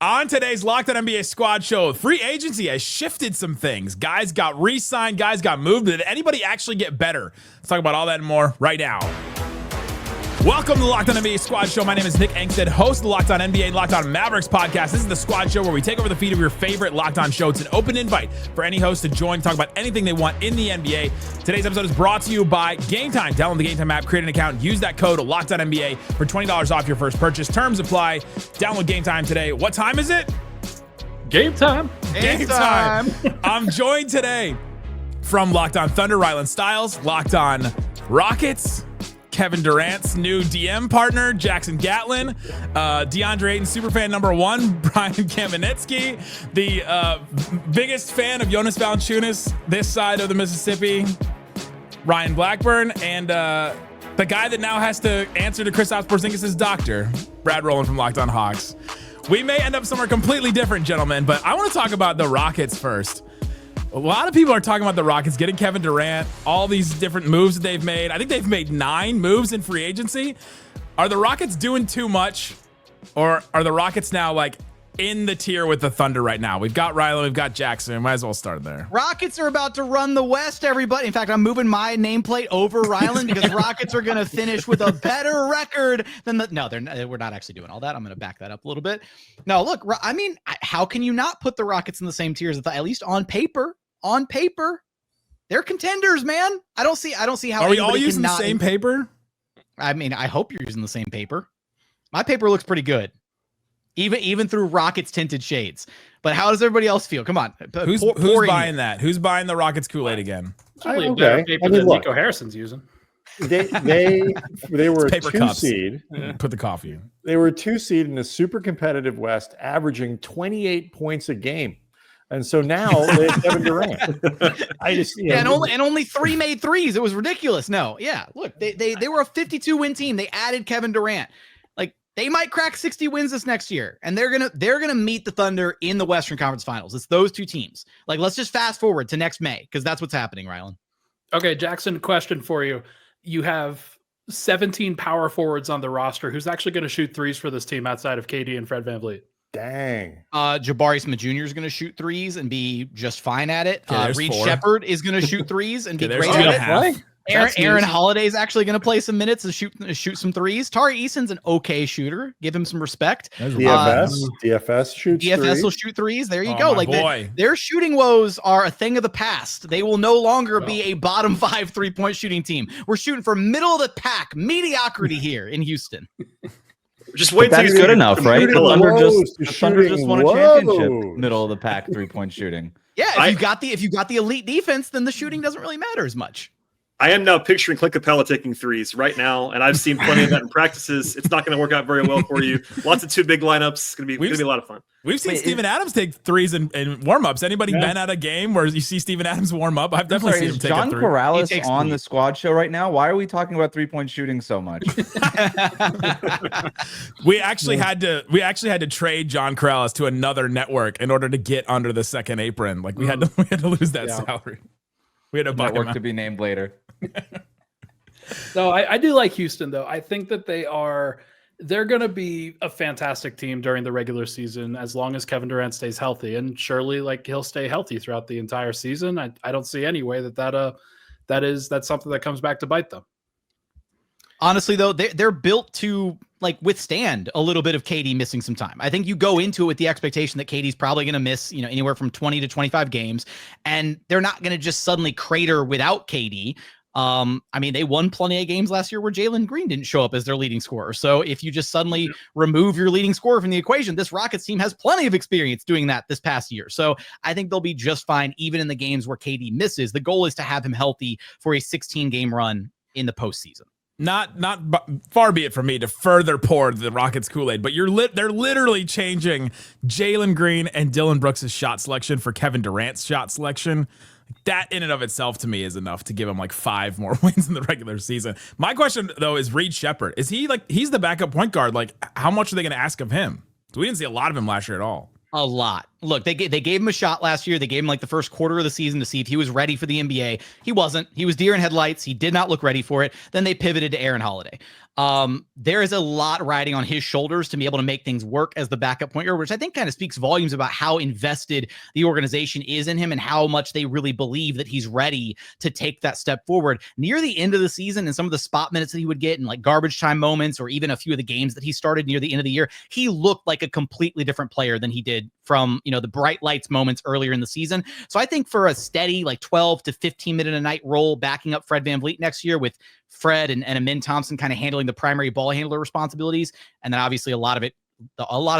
On today's Locked On NBA Squad Show, free agency has shifted some things. Guys got re-signed, guys got moved. Did anybody actually get better? Let's talk about all that and more right now. Welcome to the Locked On NBA Squad Show. My name is Nick Angstadt, host of the Locked On NBA and Locked On Mavericks podcast. This is the Squad Show where we take over the feed of your favorite Locked On show. It's an open invite for any host to join, talk about anything they want in the NBA. Today's episode is brought to you by Game Time. Download the Game Time app, create an account, use that code LOCKEDONNBA for $20 off your first purchase. Terms apply. Download Game Time today. What time is it? Game time. Game time. I'm joined today from Locked On Thunder, Rylan Stiles, Locked On Rockets, Kevin Durant's new DM partner, Jackson Gatlin, DeAndre Ayton superfan number one, Brian Kamenetsky, the biggest fan of Jonas Valanciunas this side of the Mississippi, Ryan Blackburn, and the guy that now has to answer to Kristaps Porzingis' doctor, Brad Rowland from Locked On Hawks. We may end up somewhere completely different, gentlemen, but I want to talk about the Rockets first. A lot of people are talking about the Rockets getting Kevin Durant, all these different moves that they've made. I think they've made 9 moves in free agency. Are the Rockets doing too much, or are the Rockets now like in the tier with the Thunder right now? We've got Rylan, we've got Jackson. Might as well start there. Rockets are about to run the West, everybody. In fact, I'm moving my nameplate over Rylan because Rockets are going to finish with a better record than the. No, we're not actually doing all that. I'm going to back that up a little bit. No, look, I mean, how can you not put the Rockets in the same tiers? At least on paper. On paper, they're contenders, man. I don't see how. Are we all using the same paper? I mean, I hope you're using the same paper. My paper looks pretty good, even through Rockets tinted shades. But how does everybody else feel? Come on, who's buying that? Who's buying the Rockets Kool-Aid again? Probably a better paper than Nico Harrison's using. They were a 2 cups. Seed. Put the coffee in. They were a 2 seed in a super competitive West, averaging 28 points a game. And so now they have Kevin Durant. And only 3 made threes. It was ridiculous. No, yeah. Look, they were a 52-win team. They added Kevin Durant. Like, they might crack 60 wins this next year, and they're gonna meet the Thunder in the Western Conference Finals. It's those 2 teams. Like, let's just fast forward to next May because that's what's happening, Rylan. Okay, Jackson. Question for you: you have 17 power forwards on the roster. Who's actually going to shoot threes for this team outside of KD and Fred VanVleet? Dang. Jabari Smith Jr. is going to shoot threes and be just fine at it. Reed 4. Shepard is going to shoot threes and be Okay, great at it. Aaron Holiday is actually going to play some minutes and shoot some threes. Tari Eason's an okay shooter. Give him some respect. DFS shoots DFS threes. will shoot threes. There you go. Like boy. their shooting woes are a thing of the past. They will no longer be a bottom 5 3-point shooting team. We're shooting for middle of the pack mediocrity here in Houston. Just wait till that's he's good enough, right? The Thunder just won a lows. championship, middle of the pack 3-point shooting. Yeah, if you got the elite defense, then the shooting doesn't really matter as much. I am now picturing Clint Capella taking threes right now, and I've seen plenty of that in practices. It's not going to work out very well for you. Lots of 2 big lineups. It's going to be a lot of fun. We've seen Steven Adams take threes in warm-ups. Anybody been at a game where you see Steven Adams warm up? I've definitely seen him take John a 3. Corrales on the squad show right now. Why are we talking about 3-point shooting so much? We actually had to trade John Corrales to another network in order to get under the second apron. Like we had to lose that salary. We had to buy Network to be named later. So I do like Houston, though. I think that they're going to be a fantastic team during the regular season as long as Kevin Durant stays healthy, and surely he'll stay healthy throughout the entire season. I don't see any way that's something that comes back to bite them. Honestly, though, they're built to withstand a little bit of KD missing some time. I think you go into it with the expectation that KD's probably going to miss, anywhere from 20 to 25 games, and they're not going to just suddenly crater without KD. I mean, they won plenty of games last year where Jalen Green didn't show up as their leading scorer. So if you just suddenly remove your leading scorer from the equation, this Rockets team has plenty of experience doing that this past year. So I think they'll be just fine, even in the games where KD misses. The goal is to have him healthy for a 16-game run in the postseason. Not far be it from me to further pour the Rockets Kool-Aid, but they're literally changing Jalen Green and Dylan Brooks' shot selection for Kevin Durant's shot selection. That in and of itself to me is enough to give him 5 more wins in the regular season. My question though is Reed Shepard. Is he he's the backup point guard? How much are they going to ask of him? We didn't see a lot of him last year at all. A lot. look, they gave him a shot last year. They gave him like the first quarter of the season to see if he was ready for the NBA. He wasn't. He was deer in headlights. He did not look ready for it. Then they pivoted to Aaron Holiday. There is a lot riding on his shoulders to be able to make things work as the backup point guard, which I think kind of speaks volumes about how invested the organization is in him and how much they really believe that he's ready to take that step forward. Near the end of the season and some of the spot minutes that he would get in like garbage time moments, or even a few of the games that he started near the end of the year, he looked like a completely different player than he did from, the bright lights moments earlier in the season. So I think for a steady like 12 to 15 minute a night role backing up Fred VanVleet next year, with Fred and Amin Thompson kind of handling the primary ball handler responsibilities, and then obviously a lot of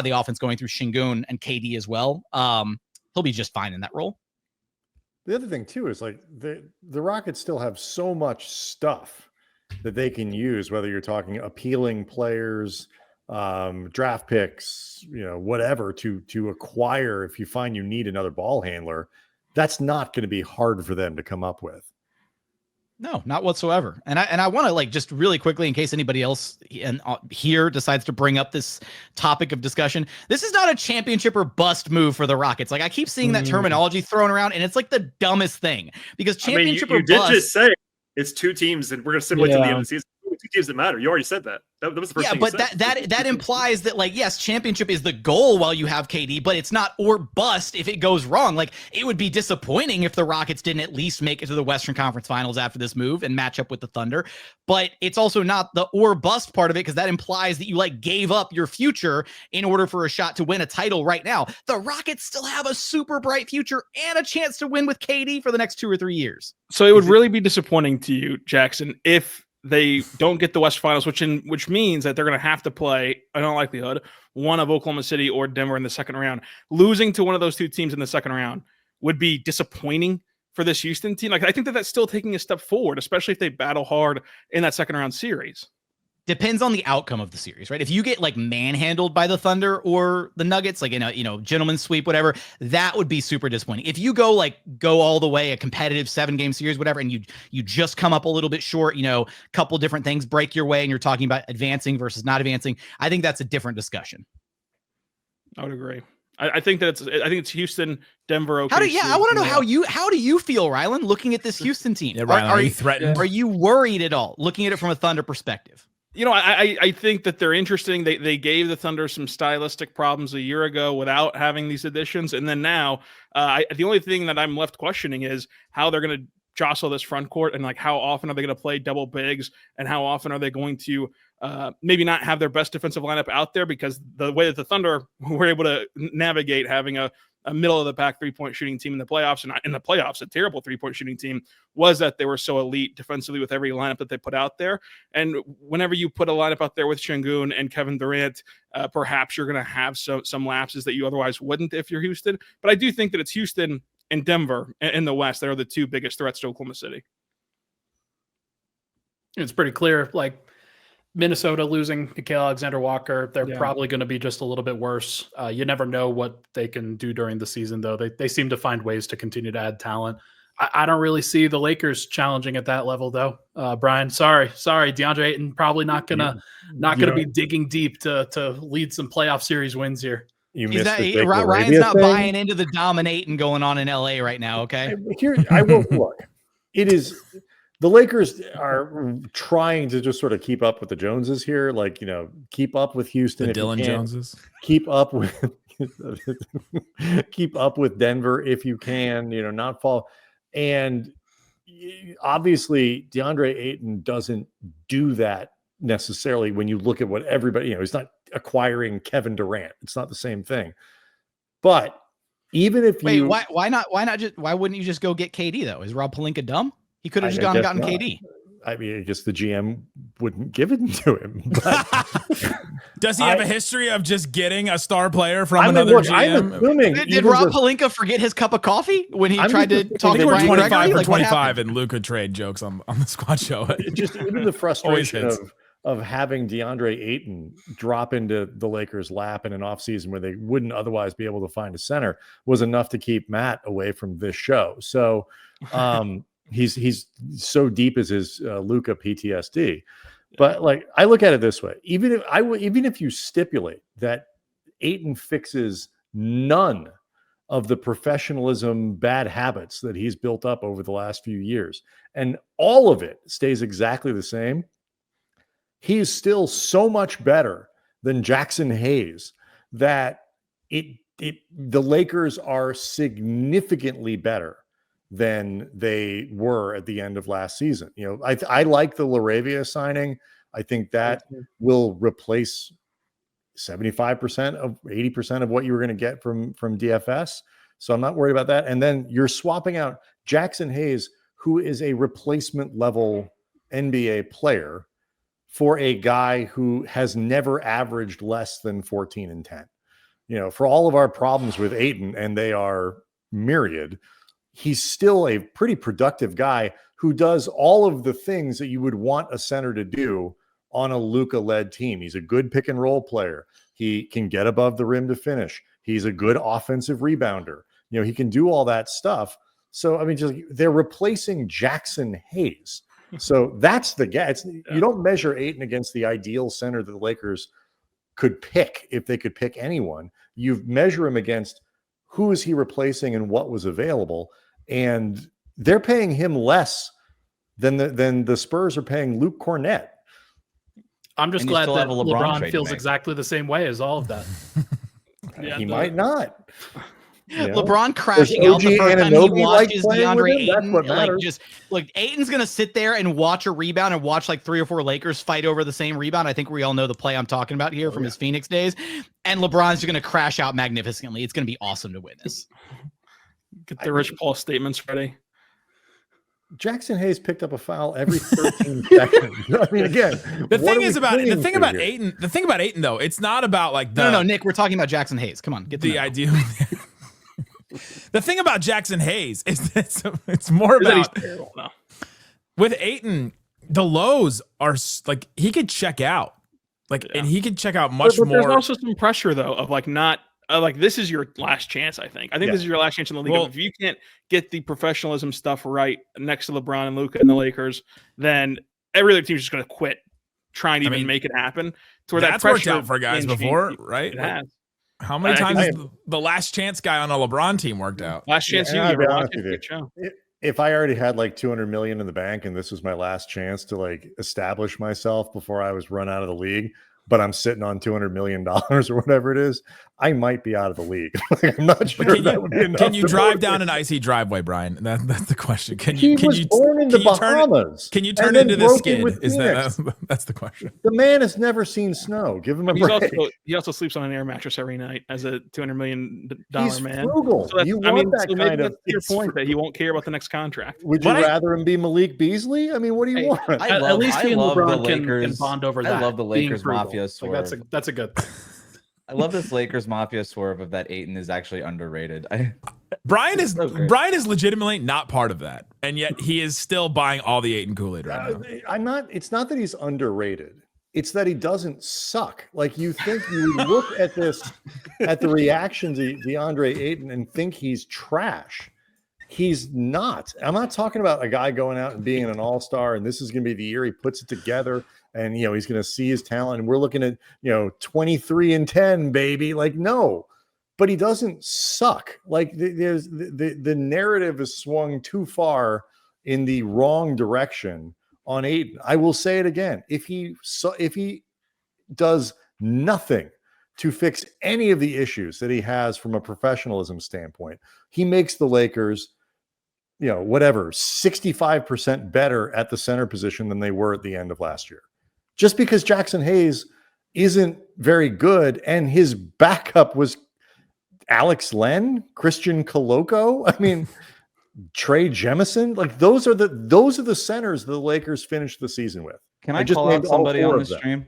the offense going through Şengün and KD as well, he'll be just fine in that role. The other thing too is like the Rockets still have so much stuff that they can use, whether you're talking appealing players, draft picks, whatever to acquire. If you find you need another ball handler, that's not going to be hard for them to come up with. No, not whatsoever. And I want to like just really quickly, in case anybody else here decides to bring up this topic of discussion, this is not a championship or bust move for the Rockets. Like I keep seeing that terminology thrown around, and it's like the dumbest thing, because championship you or bust. did just say it's two teams, and we're going to simulate to the end of the season. Two teams that matter. You already said that. That was the first thing you said. But that implies that, like, yes, championship is the goal while you have KD, but it's not or bust if it goes wrong. Like, it would be disappointing if the Rockets didn't at least make it to the Western Conference Finals after this move and match up with the Thunder. But it's also not the or bust part of it, because that implies that you like gave up your future in order for a shot to win a title right now. The Rockets still have a super bright future and a chance to win with KD for the next 2 or 3 years. So it would really be disappointing to you, Jackson, if they don't get the West Finals, which means that they're going to have to play, in all likelihood, one of Oklahoma City or Denver in the second round. Losing to one of those two teams in the second round would be disappointing for this Houston team. Like, I think that's still taking a step forward, especially if they battle hard in that second round series. Depends on the outcome of the series, right? If you get like manhandled by the Thunder or the Nuggets, like in a gentleman's sweep, whatever, that would be super disappointing. If you go all the way, a competitive 7-game series, whatever, and you just come up a little bit short, couple different things break your way, and you're talking about advancing versus not advancing, I think that's a different discussion. I would agree. I think it's Houston, Denver. OKC. I want to know how do you feel, Rylan, looking at this Houston team? Yeah, Rylan, are you threatened? Are you worried at all, looking at it from a Thunder perspective? I think that they're interesting. They gave the Thunder some stylistic problems a year ago without having these additions. And then now, the only thing that I'm left questioning is how they're going to jostle this front court, and like how often are they going to play double bigs, and how often are they going to maybe not have their best defensive lineup out there, because the way that the Thunder were able to navigate having a middle of the pack 3-point shooting team in the playoffs, and in the playoffs, a terrible 3-point shooting team, was that they were so elite defensively with every lineup that they put out there. And whenever you put a lineup out there with Şengün and Kevin Durant, perhaps you're going to have some lapses that you otherwise wouldn't if you're Houston. But I do think that it's Houston and Denver in the West that are the two biggest threats to Oklahoma City. It's pretty clear, like Minnesota losing Nickeil Alexander-Walker, they're probably going to be just a little bit worse. You never know what they can do during the season, though. They seem to find ways to continue to add talent. I don't really see the Lakers challenging at that level, though. Brian, sorry, DeAndre Ayton probably not gonna be digging deep to lead some playoff series wins here. Ryan's not buying into the dominating going on in LA right now. Okay, here I will look. It is. The Lakers are trying to just sort of keep up with the Joneses here, keep up with Houston. The Dylan Joneses. Keep up with Denver if you can, not fall. And obviously, DeAndre Ayton doesn't do that necessarily when you look at what everybody, he's not acquiring Kevin Durant. It's not the same thing. But even if why wouldn't you just go get KD though? Is Rob Pelinka dumb? He could have just gone and gotten KD. I mean, I guess the GM wouldn't give it to him. But does he have a history of just getting a star player from another GM? I'm assuming, did Rob Pelinka forget his cup of coffee when he tried to talk to Brian 25 Gregory? for 25 and Luka trade jokes on the squad show. Just even the frustration of having DeAndre Ayton drop into the Lakers' lap in an offseason where they wouldn't otherwise be able to find a center was enough to keep Matt away from this show. So, he's so deep as his Luka PTSD, but I look at it this way: even if you stipulate that Ayton fixes none of the professionalism bad habits that he's built up over the last few years, and all of it stays exactly the same, he is still so much better than Jackson Hayes that the Lakers are significantly better than they were at the end of last season. You know, I like the LaRavia signing. I think that will replace 75% of 80% of what you were going to get from DFS. So I'm not worried about that. And then you're swapping out Jackson Hayes, who is a replacement level NBA player, for a guy who has never averaged less than 14 and 10. You know, for all of our problems with Ayton, and they are myriad, he's still a pretty productive guy who does all of the things that you would want a center to do on a Luka-led team. He's a good pick and roll player. He can get above the rim to finish. He's a good offensive rebounder. You know, he can do all that stuff. So, I mean, just they're replacing Jackson Hayes. So that's the guy. You don't measure Ayton against the ideal center that the Lakers could pick if they could pick anyone. You measure him against who is he replacing and what was available. And they're paying him less than the Spurs are paying Luke Cornett. I'm just glad that LeBron feels exactly the same way as all of that. He might not. You know? LeBron crashing out the first time he watches DeAndre Ayton. Like Ayton's gonna sit there and watch a rebound and watch like 3 or 4 Lakers fight over the same rebound. I think we all know the play I'm talking about here from his Phoenix days. And LeBron's just gonna crash out magnificently. It's gonna be awesome to witness. Get the Rich Paul statements ready. Jackson Hayes picked up a foul every 13 seconds. I mean, again, the thing about Ayton though, it's not about like no, Nick, we're talking about Jackson Hayes. Come on, get the idea. The thing about Jackson Hayes is that it's more about with Ayton, the lows are like he could check out, and he could check out much more. There's also some pressure though of like not. Like this is your last chance. I think this is your last chance in the league. Well, if you can't get the professionalism stuff right next to LeBron and Luka and the Lakers, then every other team's just going to quit trying to make it happen. To where that's worked out for guys before, right? It has. How many times has the last chance guy on a LeBron team worked out? Last chance you ever watched it. If I already had like 200 million in the bank and this was my last chance to like establish myself before I was run out of the league, but I'm sitting on $200 million or whatever it is, I might be out of the league. I'm not sure that would be enough. Can you drive down an icy driveway, Brian? That's the question. Can you born in the Bahamas? Can you turn into the skid? That's the question. The man has never seen snow. Give him a break. He also sleeps on an air mattress every night as a $200 million He's man. Frugal. So you want that kind of your point that he won't care about the next contract. Would you rather him be Malik Beasley? I mean, what do you want? At least he and LeBron can bond over that. I love the Lakers mafia swerve. Like that's a good thing. I love this Lakers mafia swerve of that Ayton is actually underrated. Brian is legitimately not part of that, and yet he is still buying all the Ayton Kool-Aid right now. It's not that he's underrated. It's that he doesn't suck. Like you think you look at the reactions of DeAndre Ayton and think he's trash. He's not. I'm not talking about a guy going out and being an all-star and this is going to be the year he puts it together and, he's going to see his talent and we're looking at, 23 and 10, baby. Like, no, but he doesn't suck. Like the narrative is swung too far in the wrong direction on Ayton. I will say it again. If he does nothing to fix any of the issues that he has from a professionalism standpoint, he makes the Lakers, 65% better at the center position than they were at the end of last year. Just because Jackson Hayes isn't very good and his backup was Alex Len, Christian Coloco, Trey Jemison, like those are the centers the Lakers finished the season with. Can I call out somebody on the stream?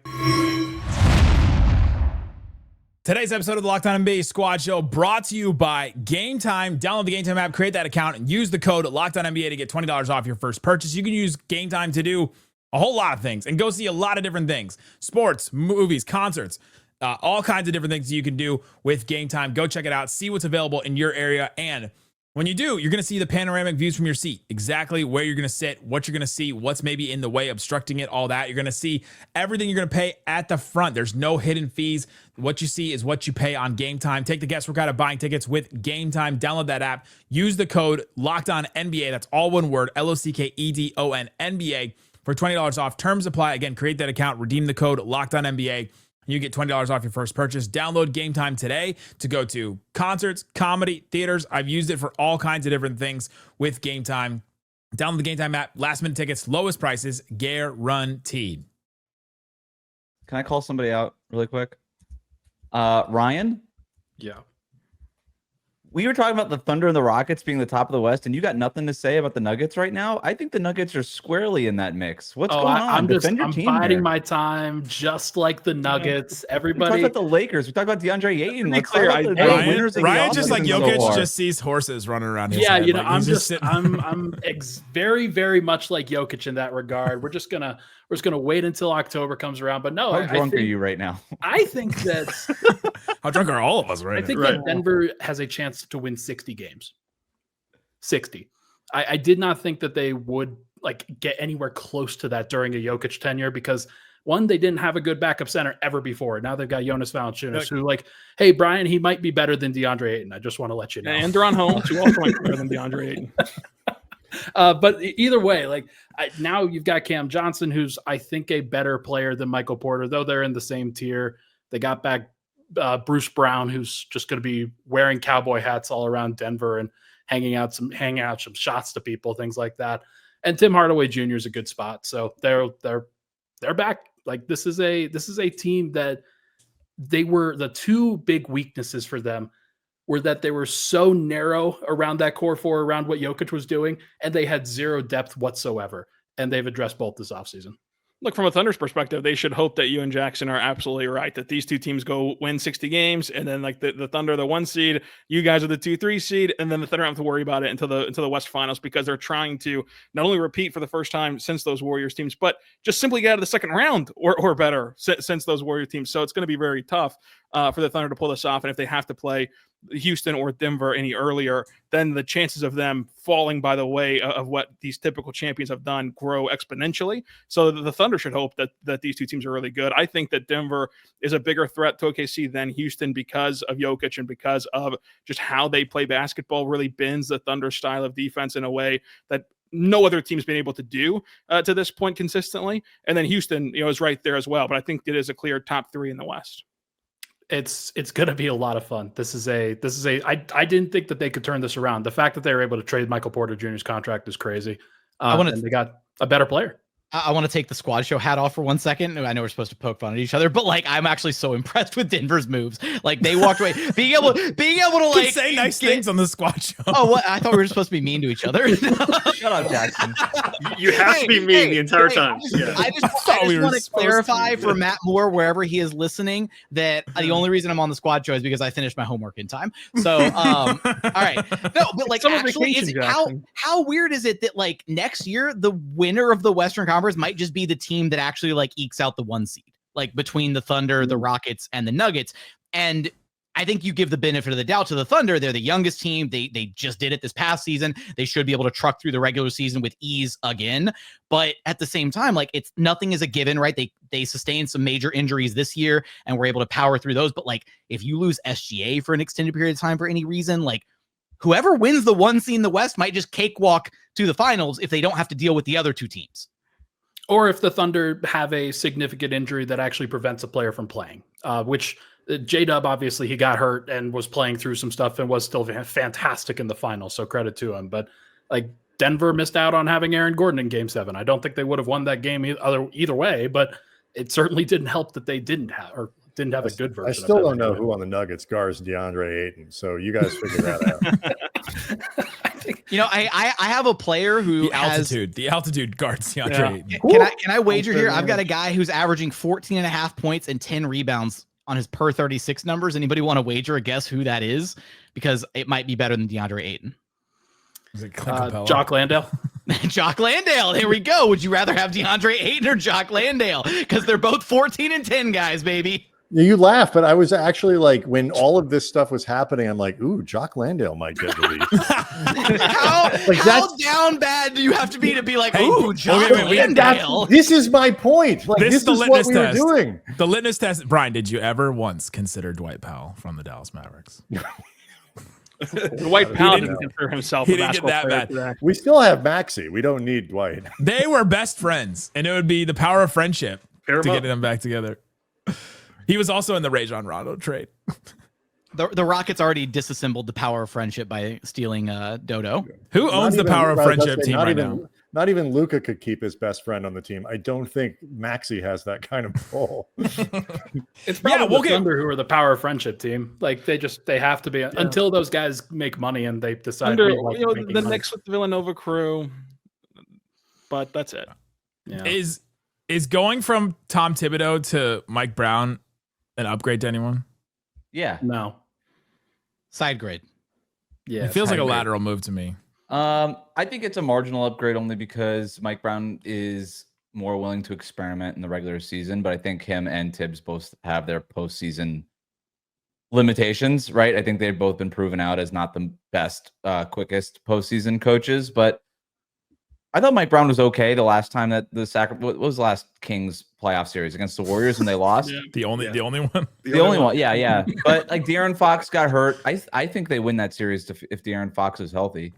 Today's episode of the Locked On NBA Squad Show brought to you by Game Time. Download the Game Time app, create that account, and use the code LOCKEDONNBA to get $20 off your first purchase. You can use Game Time to do a whole lot of things and go see a lot of different things. Sports, movies, concerts, all kinds of different things you can do with Game Time. Go check it out. See what's available in your area. And When you do, you're going to see the panoramic views from your seat, exactly where you're going to sit, what you're going to see, what's maybe in the way, obstructing it, all that. You're going to see everything you're going to pay at the front. There's no hidden fees. What you see is what you pay on Game Time. Take the guesswork out of buying tickets with Game Time. Download that app. Use the code LOCKEDONNBA. That's all one word, LOCKEDON NBA for $20 off. Terms apply. Again, create that account, redeem the code LOCKEDONNBA. You get $20 off your first purchase. Download Game Time today to go to concerts, comedy, theaters. I've used it for all kinds of different things with Game Time. Download the Game Time app. Last minute tickets, lowest prices, guaranteed. Can I call somebody out really quick? Ryan? Yeah. We were talking about the Thunder and the Rockets being the top of the West, and you got nothing to say about the Nuggets right now. I think the Nuggets are squarely in that mix. What's going on? I'm team biding here. my time, just like the Nuggets. We Everybody. talked about the Lakers. We talked about DeAndre Ayton. be Let's clear, talk about the Ryan- winners of the Ryan just like offseason so Jokic far. just sees horses running around his Yeah, head. you know, Like, he's sitting- I'm very, very much like Jokic in that regard. We're just gonna wait until October comes around. But no, How I drunk are think- you right now? I think that How drunk are all of us right I think Right. that Denver has a chance to win 60 games. 60. I did not think that they would like get anywhere close to that during a Jokic tenure because one, they didn't have a good backup center ever before. Now they've got Jonas Valanciunas, who like, hey Brian, he might be better than DeAndre Ayton. I just want to let you know. And Deron Holmes, who also might be better than DeAndre Ayton. But either way, like now you've got Cam Johnson, who's I think a better player than Michael Porter, though they're in the same tier. They got back Bruce Brown, who's just going to be wearing cowboy hats all around Denver and hanging out some shots to people, things like that. And Tim Hardaway Jr. is a good spot, so they're back. Like this is a team that they were the two big weaknesses for them were that they were so narrow around that core four, around what Jokic was doing, and they had zero depth whatsoever. And they've addressed both this offseason. Look, from a Thunder's perspective, they should hope that you and Jackson are absolutely right, that these two teams go win 60 games, and then like the Thunder, the 1 seed, you guys are the 2-3 seed, and then the Thunder don't have to worry about it until the West Finals because they're trying to not only repeat for the first time since those Warriors teams, but just simply get out of the second round or better since those Warrior teams. So it's going to be very tough for the Thunder to pull this off, and if they have to play Houston or Denver any earlier, then the chances of them falling by the way of what these typical champions have done grow exponentially. So the Thunder should hope that these two teams are really good. I think that Denver is a bigger threat to OKC than Houston because of Jokic and because of just how they play basketball really bends the Thunder style of defense in a way that no other team's been able to do to this point consistently. And then Houston, is right there as well. But I think it is a clear top 3 in the West. It's going to be a lot of fun. I didn't think that they could turn this around. The fact that they were able to trade Michael Porter Jr.'s contract is crazy. And they got a better player. I want to take the squad show hat off for 1 second. I know we're supposed to poke fun at each other, but like I'm actually so impressed with Denver's moves. Like they walked away, being able to like say nice things on the squad show. Oh, what? I thought we were supposed to be mean to each other. Shut up, Jackson. You have to be mean the entire time. I just want to clarify for Matt Moore, wherever he is listening, that the only reason I'm on the squad show is because I finished my homework in time. So, all right. No, but like actually, how weird is it that like next year, the winner of the Western Conference might just be the team that actually like ekes out the 1 seed, like between the Thunder, the Rockets, and the Nuggets. And I think you give the benefit of the doubt to the Thunder. They're the youngest team. They just did it this past season. They should be able to truck through the regular season with ease again. But at the same time, like it's nothing is a given, right? They sustained some major injuries this year and were able to power through those. But like if you lose SGA for an extended period of time for any reason, like whoever wins the 1 seed in the West might just cakewalk to the finals if they don't have to deal with the other two teams. Or if the Thunder have a significant injury that actually prevents a player from playing, which J-Dub, obviously he got hurt and was playing through some stuff and was still fantastic in the finals. So credit to him. But like Denver missed out on having Aaron Gordon in Game 7. I don't think they would have won that game either way, but it certainly didn't help that they didn't have a good version. I still don't know who on the Nuggets guards DeAndre Ayton. So you guys figure that out. I have a player who the altitude guards DeAndre Ayton. Can I wager here? I've got a guy who's averaging 14.5 points and 10 rebounds on his per 36 numbers. Anybody want to wager a guess who that is? Because it might be better than DeAndre Ayton. Is it Jock Landale? Jock Landale. There we go. Would you rather have DeAndre Ayton or Jock Landale? Because they're both 14 and 10 guys, baby. You laugh, but I was actually like, when all of this stuff was happening, I'm like, ooh, Jock Landale might get released. how down bad do you have to be like, ooh, Jock Landale? This is my point. Like, this is what we were doing. The litmus test. Brian, did you ever once consider Dwight Powell from the Dallas Mavericks? Dwight Powell didn't consider himself a basketball player today. We still have Maxey. We don't need Dwight. They were best friends, and it would be the power of friendship to get them back together. He was also in the Rajon Rondo trade. The Rockets already disassembled the power of friendship by stealing Dodo. Who owns the power of friendship team right now? Not even Luka could keep his best friend on the team. I don't think Maxey has that kind of pull. It's probably the Thunder who are the power of friendship team. Like they have to be until those guys make money and they decide. The Knicks with the Villanova crew, but that's it. Yeah. Is going from Tom Thibodeau to Mike Brown an upgrade to anyone? Yeah. No. Side grade. Yeah. It feels like a lateral move to me. I think it's a marginal upgrade only because Mike Brown is more willing to experiment in the regular season, but I think him and Tibbs both have their postseason limitations, right? I think they've both been proven out as not the best, quickest postseason coaches, but I thought Mike Brown was okay the last time that what was the last Kings playoff series against the Warriors when they lost? The only one. The only one. Yeah. But like De'Aaron Fox got hurt. I think they win that series if De'Aaron Fox is healthy.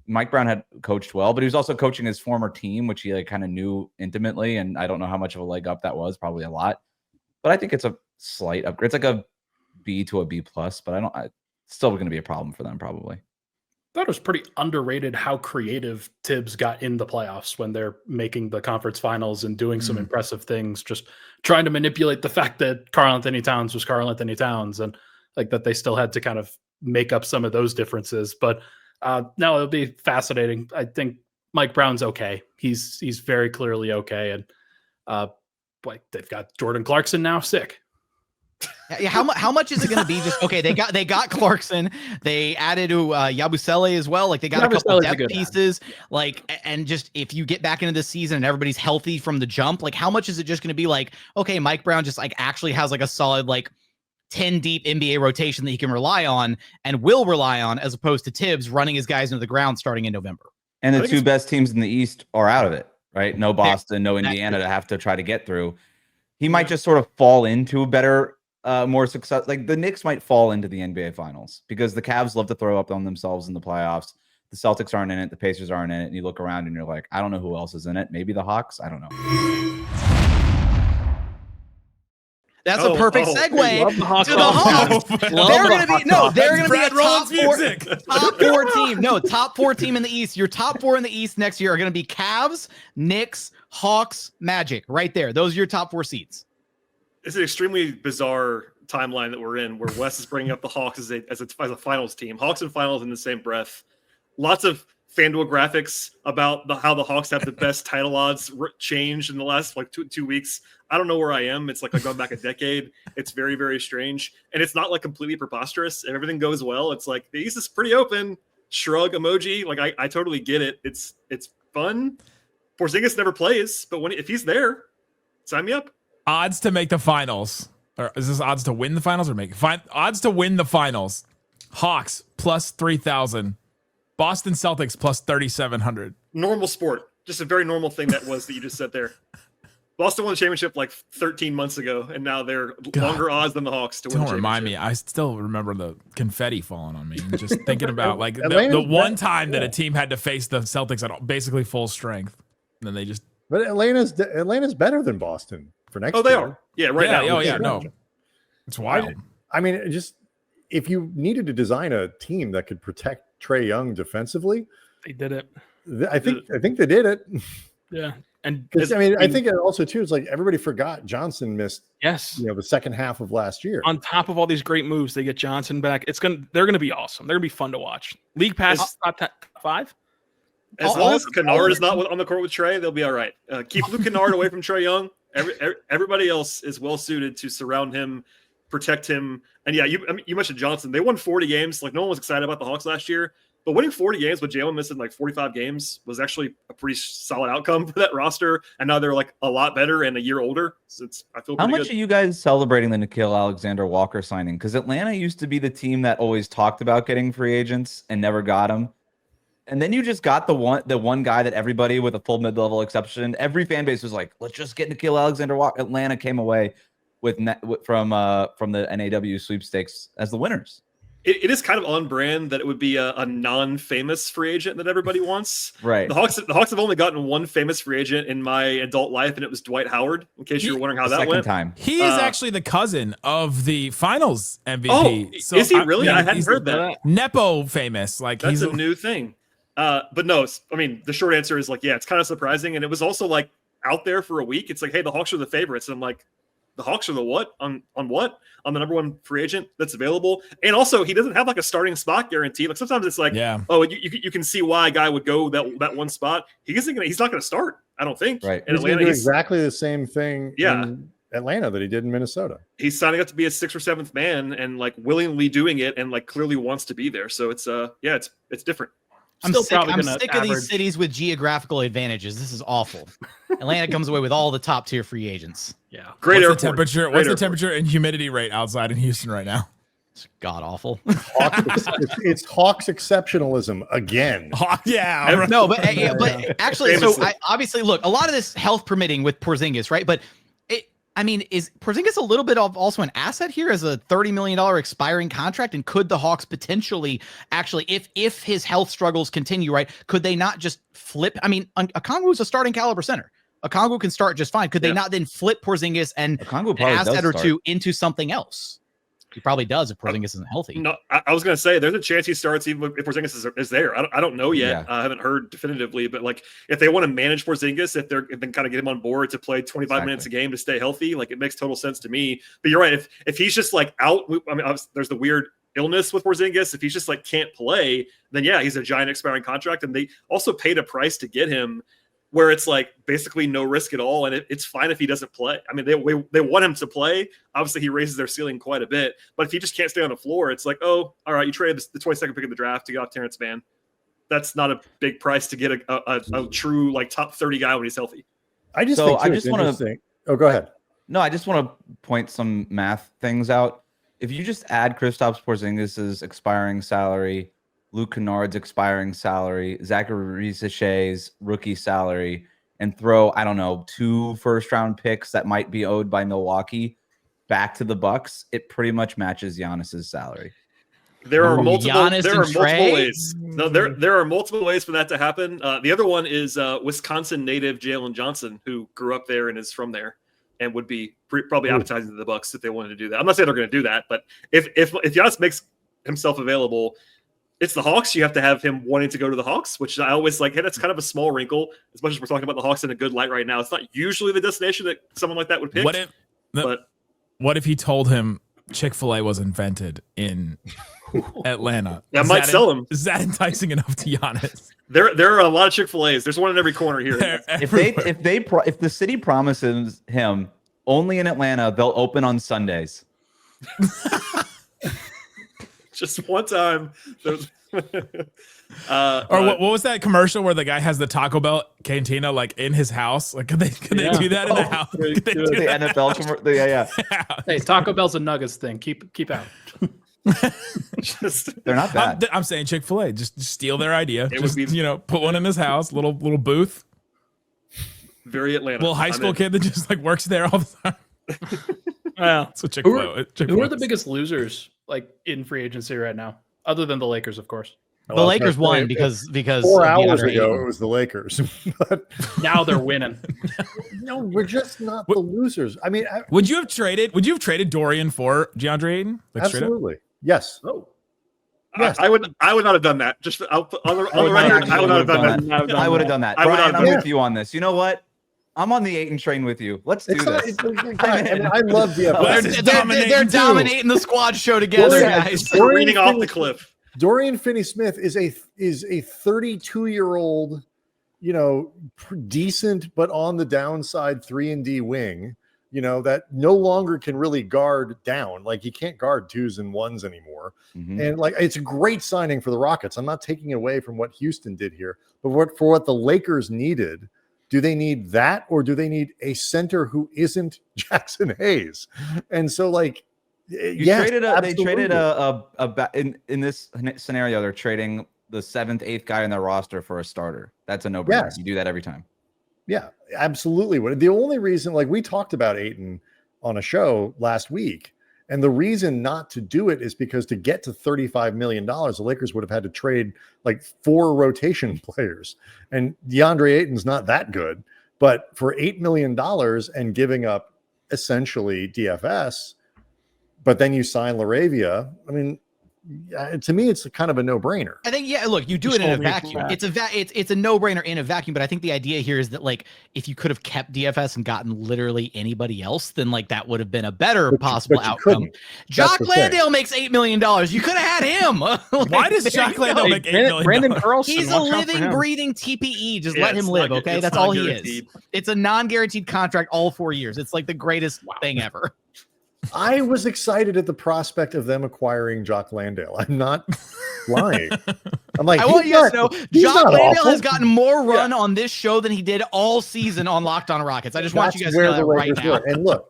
Mike Brown had coached well, but he was also coaching his former team, which he like kind of knew intimately. And I don't know how much of a leg up that was, probably a lot. But I think it's a slight upgrade. It's like a B to a B plus, but it's still going to be a problem for them probably. I thought it was pretty underrated how creative Tibbs got in the playoffs when they're making the conference finals and doing some impressive things, just trying to manipulate the fact that Karl-Anthony Towns was Karl-Anthony Towns and like that they still had to kind of make up some of those differences. But no, it'll be fascinating. I think Mike Brown's okay. He's very clearly okay. And like they've got Jordan Clarkson now sick. Yeah, how much is it going to be? Just okay. They got Clarkson. They added to Yabusele as well. Like they got a couple depth pieces. Like and just if you get back into the season and everybody's healthy from the jump, like how much is it just going to be like? Okay, Mike Brown just like actually has like a solid like 10 deep NBA rotation that he can rely on and will rely on, as opposed to Tibbs running his guys into the ground starting in November. And the two best teams in the East are out of it, right? No Boston, no Indiana to have to try to get through. He might just sort of fall into a better. More success, like the Knicks might fall into the NBA Finals because the Cavs love to throw up on themselves in the playoffs. The Celtics aren't in it, the Pacers aren't in it, and you look around and you're like, I don't know who else is in it. Maybe the Hawks. I don't know. That's a perfect segue to the Hawks. They're going to be a top four team. No, top four team in the East. Your top four in the East next year are going to be Cavs, Knicks, Hawks, Magic. Right there. Those are your top four seeds. It's an extremely bizarre timeline that we're in, where Wes is bringing up the Hawks as a finals team. Hawks and finals in the same breath. Lots of FanDuel graphics about how the Hawks have the best title odds changed in the last like two weeks. I don't know where I am. It's like I've gone back a decade. It's very, very strange. And it's not like completely preposterous. If everything goes well, it's like the East is pretty open. Shrug emoji. Like I totally get it. It's fun. Porzingis never plays, but if he's there, sign me up. Odds to make the finals. Or is this odds to win the finals or make odds to win the finals? Hawks plus 3,000. Boston Celtics plus 3,700. Normal sport. Just a very normal thing that you just said there. Boston won the championship like 13 months ago, and now they're longer odds than the Hawks to win the championship. Don't remind me. I still remember the confetti falling on me. Just thinking about like the one time that a team had to face the Celtics at basically full strength. And then they just... But Atlanta's better than Boston. For next year. They are. Yeah, right now. Oh, yeah, no. It's wild. I mean, just if you needed to design a team that could protect Trae Young defensively, they did it. I think they did it. Yeah. And I think it also too is like everybody forgot Johnson missed the second half of last year. On top of all these great moves, they get Johnson back. They're gonna be awesome. They're gonna be fun to watch. League pass top 5. As long as Kennard is not on the court with Trae, they'll be all right. Keep Luke Kennard away from Trae Young. Everybody else is well suited to surround him, protect him. And yeah, you mentioned Johnson. They won 40 games. Like no one was excited about the Hawks last year. But winning 40 games with Jalen missing like 45 games was actually a pretty solid outcome for that roster. And now they're like a lot better and a year older. So I feel How pretty much good. are you guys celebrating the Nickeil Alexander-Walker signing? Because Atlanta used to be the team that always talked about getting free agents and never got them. And then you just got the one guy that everybody, with a full mid-level exception, every fan base was like, let's just get Nickeil Alexander-Walker. Atlanta came away from the NAW sweepstakes as the winners. It is kind of on brand that it would be a non-famous free agent that everybody wants. Right. The Hawks have only gotten one famous free agent in my adult life, and it was Dwight Howard. In case you were wondering how that went. Time. He is actually the cousin of the Finals MVP. Oh, So is he really? I hadn't heard that. Nepo famous. Like That's he's a new thing. But no, I mean, the short answer is like, yeah, it's kind of surprising, and it was also like out there for a week. It's like, hey, the Hawks are the favorites. And I'm like, the Hawks are the what? On what? On the number one free agent that's available. And also, he doesn't have like a starting spot guarantee. Like sometimes it's like, oh, you can see why a guy would go that one spot. He's not going to start, I don't think. Right. In He's going to do exactly the same thing in Atlanta that he did in Minnesota. He's signing up to be a 6th or 7th man and like willingly doing it and like clearly wants to be there. So it's it's different. I'm sick of these cities with geographical advantages. This is awful. Atlanta comes away with all the top tier free agents. Yeah. What's the temperature? What's the temperature and humidity rate outside in Houston right now? It's god awful. It's Hawks exceptionalism again. Yeah. No, but actually, so obviously, look, a lot of this health permitting with Porzingis, right? But is Porzingis a little bit of also an asset here as a $30 million expiring contract? And could the Hawks potentially actually, if his health struggles continue, right, could they not just flip? I mean, Okongwu's a starting caliber center. Okongwu can start just fine. Could they not then flip Porzingis and an asset or two into something else? He probably does if Porzingis isn't healthy. No, I was going to say there's a chance he starts even if Porzingis is there. I don't know yet. I haven't heard definitively, but like if they want to manage Porzingis, if they kind of get him on board to play 25 minutes a game to stay healthy, like it makes total sense to me. But you're right. If he's just like out, I mean, there's the weird illness with Porzingis. If he's just like can't play, then yeah, he's a giant expiring contract, and they also paid a price to get him, where it's like basically no risk at all. And it's fine if he doesn't play. I mean, they want him to play. Obviously, he raises their ceiling quite a bit. But if he just can't stay on the floor, it's like, oh, all right, you traded the 22nd pick in the draft to get off Terrence Mann. That's not a big price to get a true like top 30 guy when he's healthy. I just want to. Oh, go ahead. No, I just want to point some math things out. If you just add Kristaps Porzingis' expiring salary, Luke Kennard's expiring salary, Zachary Richey's rookie salary, and throw, I don't know, 2 first-round picks that might be owed by Milwaukee back to the Bucks, it pretty much matches Giannis's salary. There are multiple ways. No, there are multiple ways for that to happen. The other one is Wisconsin native Jalen Johnson, who grew up there and is from there, and would be probably appetizing to the Bucks if they wanted to do that. I'm not saying they're going to do that, but if Giannis makes himself available, it's the Hawks. You have to have him wanting to go to the Hawks, which I always like. Hey, that's kind of a small wrinkle. As much as we're talking about the Hawks in a good light right now, it's not usually the destination that someone like that would pick. What if he told him Chick-fil-A was invented in Atlanta? That might sell him. Is that enticing enough to Giannis? There are a lot of Chick-fil-A's. There's one in every corner here. If the city promises him only in Atlanta, they'll open on Sundays. Just one time. What was that commercial where the guy has the Taco Bell cantina like in his house? Like, could they do that in the house? The NFL commercial. Yeah. Hey, Taco Bell's a Nuggets thing. Keep out. They're not bad. I'm saying Chick-fil-A. Just steal their idea. Would be, put one in his house. Little booth. Very Atlanta. Little high school kid that just like works there all the time. Well, that's what Chick-fil-A. Who are the biggest losers like in free agency right now, other than the Lakers, of course? The Lakers won because 4 hours ago it was the Lakers. But now they're winning. No, we're just not the losers. I mean, would you have traded Dorian for DeAndre Ayton? Like, absolutely. Yes. Oh. Yes. I would not have done that. Just on the record, I would not have done that. I would have done that. Brian, I'm with you on this. You know what? I'm on the Ayton train with you. Let's do this. I love DFS. They're dominating the squad show together, guys. We're reading off the cliff. Dorian Finney-Smith is a 32-year-old, decent but on the downside 3-and-D wing that no longer can really guard down. Like he can't guard 2s and 1s anymore. And like, it's a great signing for the Rockets. I'm not taking away from what Houston did here, but for what the Lakers needed, do they need that, or do they need a center who isn't Jackson Hayes? And so like, yes, they traded in this scenario, they're trading the 7th, 8th guy in their roster for a starter. That's a no-brainer. Yes. You do that every time. Yeah, absolutely. The only reason, like we talked about Ayton on a show last week, and the reason not to do it is because to get to $35 million, the Lakers would have had to trade like 4 rotation players. And DeAndre Ayton's not that good, but for $8 million and giving up essentially DFS, but then you sign LaRavia, I mean, to me, it's kind of a no-brainer. I think, look, you do it in a vacuum. It's a no-brainer in a vacuum, but I think the idea here is that, like, if you could have kept DFS and gotten literally anybody else, then, like, that would have been a better possible outcome. Jock Landale makes $8 million. You could have had him. Why does Jock Landale make $8 million? Brandon Carlson. He's a living, breathing TPE. Just let him live, okay? That's all he is. It's a non-guaranteed contract all 4 years. It's like the greatest thing ever. I was excited at the prospect of them acquiring Jock Landale. I'm not lying. I'm like, I want you to know, Jock Landale has gotten more run on this show than he did all season on Locked On Rockets. I just want you guys to know that right now. And look,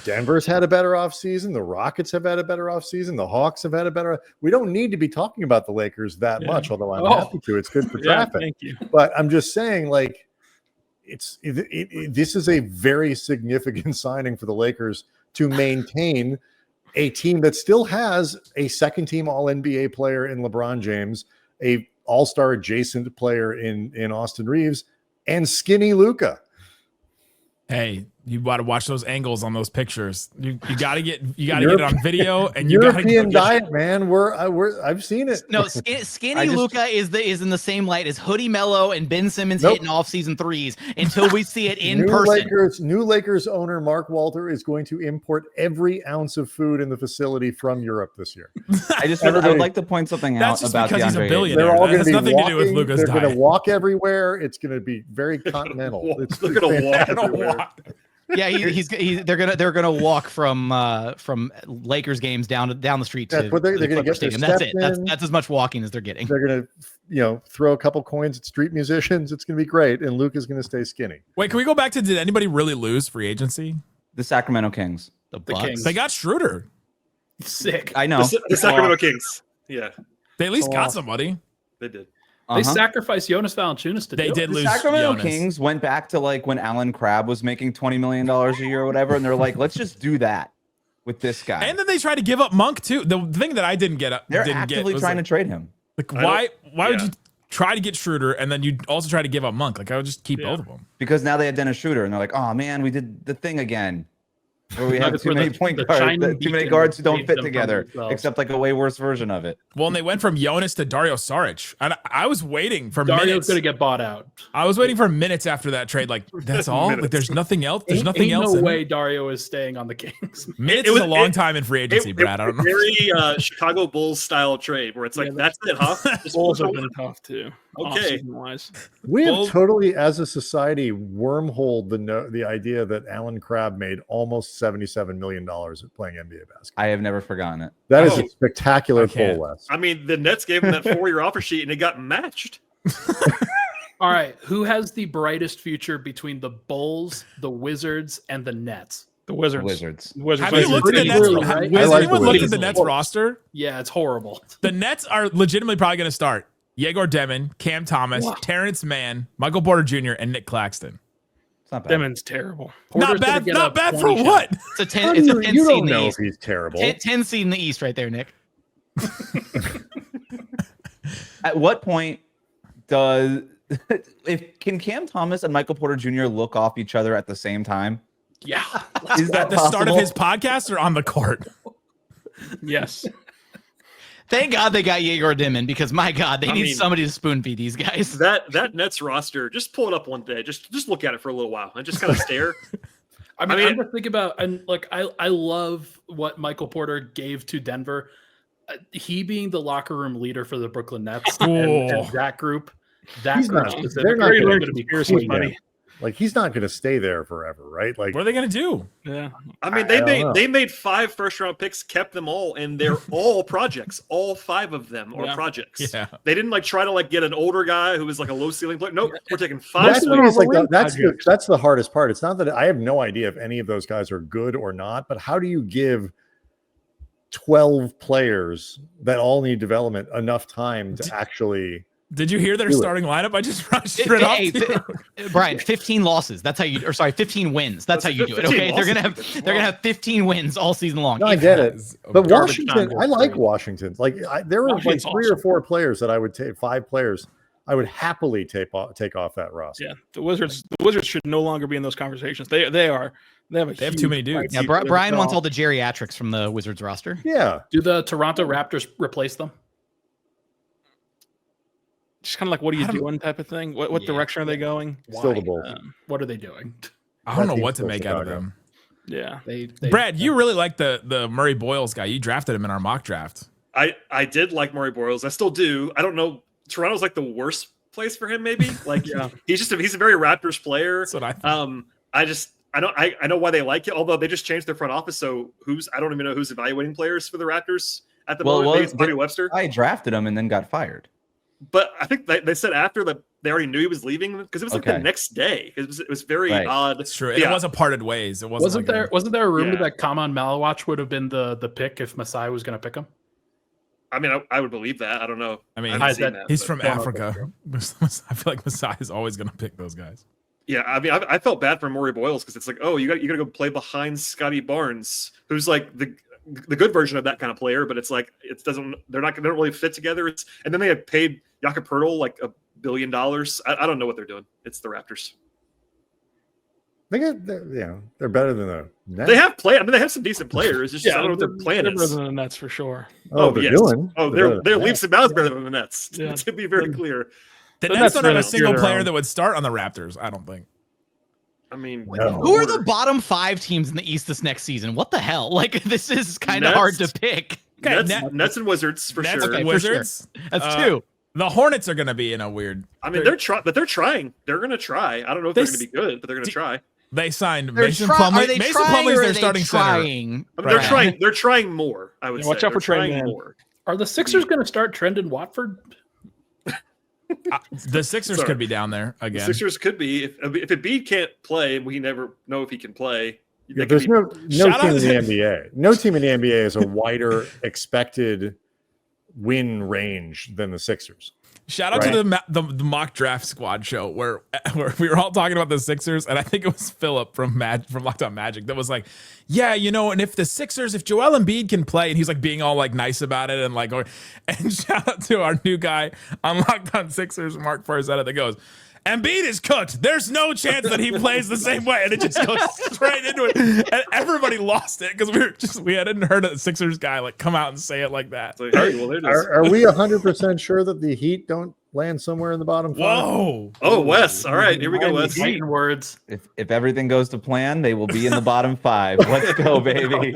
Denver's had a better offseason. The Rockets have had a better offseason. The Hawks have had a better. We don't need to be talking about the Lakers that much, although I'm happy to. It's good for traffic. Thank you. But I'm just saying, like, this is a very significant signing for the Lakers to maintain a team that still has a second-team All-NBA player in LeBron James, a All-Star adjacent player in Austin Reeves, and skinny Luka. Hey, you got to watch those angles on those pictures. You got to get it on video, and you European diet, man. I've seen it. No, skinny Luka is in the same light as Hoodie Mello and Ben Simmons hitting off-season threes until we see it in person. New Lakers owner Mark Walter is going to import every ounce of food in the facility from Europe this year. I would like to point something out about because he's a DeAndre billionaire. They're all that has nothing walking, to do with Luka's diet. They're going to walk everywhere. It's going to be very continental. They're going to walk everywhere. Yeah, they're gonna walk from Lakers games down the street to what they're going to get. Stadium. That's it. That's as much walking as they're getting. They're going to throw a couple coins at street musicians. It's going to be great, and Luke is going to stay skinny. Wait, can we go back to, did anybody really lose free agency? The Sacramento Kings. The Kings. They got Schroeder. Sick. I know. The Sacramento Kings. Yeah, They at least got somebody. they did. They sacrificed Jonas Valanciunas to They do did it. lose. The Sacramento Jonas. Kings went back to like when Alan Crabb was making $20 million a year or whatever, and they're like, let's just do that with this guy. And then they tried to give up Monk too. The thing that I didn't get, They're actively trying to trade him. Like, why would you try to get Schroeder and then you also try to give up Monk? Like, I would just keep both of them. Because now they had Dennis Schroeder, and they're like, oh man, we did the thing again. Where we have too many point guards, too many guards who don't fit together, except like a way worse version of it. Well, and they went from Jonas to Dario Saric. And I was waiting for Dario's minutes. going to get bought out. I was waiting for minutes after that trade. Like, that's all? Like, there's nothing else? There's nothing else? No way Dario is staying on the Kings. Minutes is a long time in free agency, Brad. I don't know. Very Chicago Bulls style trade where it's like, that's it, huh? Bulls have been tough too. Okay. We have totally, as a society, wormholed the idea that Alan Crabb made almost $77 million at playing NBA basketball. I have never forgotten it. That is a spectacular poll, Wes. I mean, the Nets gave him that 4-year offer sheet and it got matched. All right. Who has the brightest future between the Bulls, the Wizards, and the Nets? The Wizards. Wizards. Have you looked at the Nets? Clearly, right? Has like anyone the looked at Wizards. the Nets roster? Yeah, it's horrible. The Nets are legitimately probably going to start Yegor Demon, Cam Thomas, Terrence Mann, Michael Porter Jr., and Nick Claxton. It's not bad. Demon's terrible. Not bad. Not bad for what? It's a 10 seed in the know if East. he's terrible. 10 seed in the East right there, Nick. At what point can Cam Thomas and Michael Porter Jr. look off each other at the same time? Yeah. Is that At the start of possible? his podcast or on the court? Yes. Thank God they got Yegor Dimon because, my God, they need somebody to spoon feed these guys. That Nets roster, just pull it up one day. Just look at it for a little while and just kind of stare. I'm just thinking about, and like, I love what Michael Porter gave to Denver. He being the locker room leader for the Brooklyn Nets and that group. That He's group not- specifically they're not is gonna going to be feed him. funny. Like he's not going to stay there forever, right? Like What are they going to do? Yeah. I mean, I don't know. they made 5 first-round picks, kept them all, and they're all projects. All 5 of them are Yeah. projects. Yeah. They didn't like try to like get an older guy who was like a low ceiling player. Nope, we're taking 5. That's what it's like. projects. That's the hardest part. It's not that I have no idea if any of those guys are good or not, but how do you give 12 players that all need development enough time to actually? Did you hear their Do it. starting lineup? I just rushed it off. Hey, Brian, 15 losses. That's how you, or sorry, 15 wins. That's how you do it. 15 Okay, they're gonna have 15 wins all season long. No, I get it. But Garbage Washington, time. I like Washington. Like there were like Washington's 3 or 4 players that I would take, 5 players I would happily take off that roster. Yeah. The Wizards should no longer be in those conversations. They have too many dudes. Yeah, Brian wants all the geriatrics from the Wizards roster. Yeah. Do the Toronto Raptors replace them? just kind of like, what are you doing type of thing. What direction are they going? Still the Bulls. What are they doing? I don't know That what to team's make still out of Chicago. them. Yeah. They Brad, you really like the Murray Boyles guy. You drafted him in our mock draft. I did like Murray Boyles. I still do. I don't know. Toronto's like the worst place for him, maybe. Like he's a very Raptors player. That's what I thought. I know why they like it, although they just changed their front office. So I don't even know who's evaluating players for the Raptors at the moment. Maybe it's Bobby Webster. I drafted him and then got fired. But I think they said after that they already knew he was leaving because it was like the next day. It was very odd. It's true. It wasn't parted ways. It wasn't there a rumor that Kaman Malawach would have been the pick if Masai was going to pick him? I mean, I would believe that. I don't know. I mean, he's from Africa. I feel like Masai is always going to pick those guys. Yeah, I mean, I felt bad for Murray Boyles because it's like, oh, you got to go play behind Scotty Barnes, who's like the good version of that kind of player, but it's like they don't really fit together. And then they had paid Jakob Poeltl like $1 billion. I don't know what they're doing. It's the Raptors. They're better than the Nets. They have they have some decent players. It's just I don't know what their plan They're is. better than the Nets for sure. They're doing. Their leaps and bounds better than the Nets. Yeah. To be very clear. The The Nets Nets don't have really a single steer their player own. that would start on the Raptors. I don't think. I mean, Who are the bottom 5 teams in the East this next season? What the hell? Like, this is kind of Nets. hard to pick. Okay, Nets and Wizards for Nets sure. and Okay, for sure. Wizards. That's 2. The Hornets are going to be in a weird. I mean, they're trying. They're going to try. I don't know if they're going to be good, but they're going to try. They signed They're Mason Are Plumlee. they Mason trying Plumlee's or their are they starting center. trying? I mean, they're trying more. I would say. Watch out for They're trying Trey Man. more. Are the Sixers going to start trending Watford? The Sixers Sorry. could be down there The again. Sixers could be if Embiid can't play, we never know if he can play. Yeah, there's no Shout team out in the to- NBA. No team in the NBA has a wider expected win range than the Sixers. Shout out to the mock draft squad show where we were all talking about the Sixers, and I think it was Philip from Locked On Magic that was like, yeah, and if Joel Embiid can play, and he's like being all like nice about it, and shout out to our new guy on Locked On Sixers, Mark Farzetta, that goes, Embiid is cooked. There's no chance that he plays the same way, and it just goes straight into it, and everybody lost it because we hadn't heard a Sixers guy like come out and say it like that. So, hey, well, there it is. Are we 100% sure that the Heat don't land somewhere in the bottom 5? Whoa! Oh, Wes. All right, here we go, Wes. Fighting words. If everything goes to plan, they will be in the bottom 5. Let's go, baby.